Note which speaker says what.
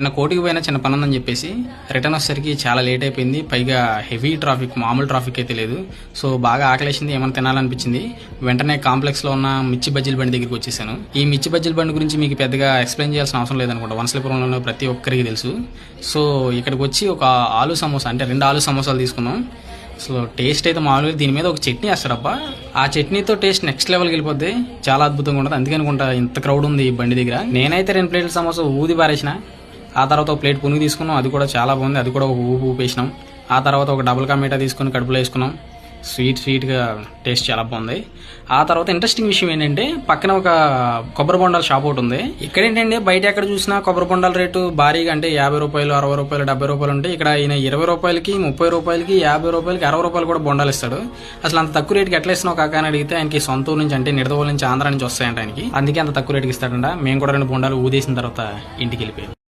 Speaker 1: నిన్న కోటికి పోయినా చిన్న పని ఉందని చెప్పేసి రిటర్న్ వచ్చేసరికి చాలా లేట్ అయిపోయింది. పైగా హెవీ ట్రాఫిక్, మామూలు ట్రాఫిక్ అయితే లేదు. సో బాగా ఆకలేసింది, ఏమైనా తినాలనిపించింది. వెంటనే కాంప్లెక్స్ లో ఉన్న మిర్చి బజ్జీల బండి దగ్గరికి వచ్చేసాను. ఈ మిర్చి బజ్జీల బండి గురించి మీకు పెద్దగా ఎక్స్ప్లెయిన్ చేయాల్సిన అవసరం లేదనుకుంటా, వనసలిపురంలో ప్రతి ఒక్కరికి తెలుసు. సో ఇక్కడికి వచ్చి ఒక ఆలు సమోసా అంటే 2 ఆలు సమోసాలు తీసుకున్నాం. అసలు టేస్ట్ అయితే మామూలుగా, దీని మీద ఒక చట్నీ వేస్తారబ్బా, ఆ చట్నీతో టేస్ట్ నెక్స్ట్ లెవెల్కి వెళ్ళిపోద్ది. చాలా అద్భుతంగా ఉంటుంది. అందుకే అనుకుంటా ఇంత క్రౌడ్ ఉంది ఈ బండి దగ్గర. నేనైతే 2 ప్లేట్ల సమోసా ఊది పారేసిన. ఆ తర్వాత ఒక ప్లేట్ పునుగు తీసుకున్నాం, అది కూడా చాలా బాగుంది. అది కూడా ఒక ఊపేసినాం. ఆ తర్వాత ఒక డబుల్ కా మీఠా తీసుకుని కడుపులో వేసుకున్నాం. స్వీట్గా టేస్ట్ చాలా బాగుంది. ఆ తర్వాత ఇంట్రెస్టింగ్ విషయం ఏంటంటే పక్కన ఒక కొబ్బరి బొండాల షాప్ ఒకటి ఉంది. ఇక్కడ ఏంటంటే బయట ఎక్కడ చూసినా కొబ్బరి బొండాల రేటు భారీగా అంటే 50 రూపాయలు, 60 రూపాయలు, 70 రూపాయలు ఉంటాయి. ఇక్కడ ఈయన 20 రూపాయలకి, 30 రూపాయలకి, 50 రూపాయలకి, 60 రూపాయలు కూడా బొండాలు ఇస్తాడు. అసలు అంత తక్కువ రేటుకి ఎట్లా ఇస్తున్నావు కాక అని అడిగితే ఆయనకి సొంత ఊరు నుంచి అంటే నిడదవోలు నుంచి, ఆంధ్ర నుంచి వస్తాయంట ఆయనకి. అందుకే అంత తక్కువ రేటుకి ఇస్తాడంట. మేము కూడా 2 బొండాలు ఊదేసిన తర్వాత ఇంటికి వెళ్ళిపోయాం.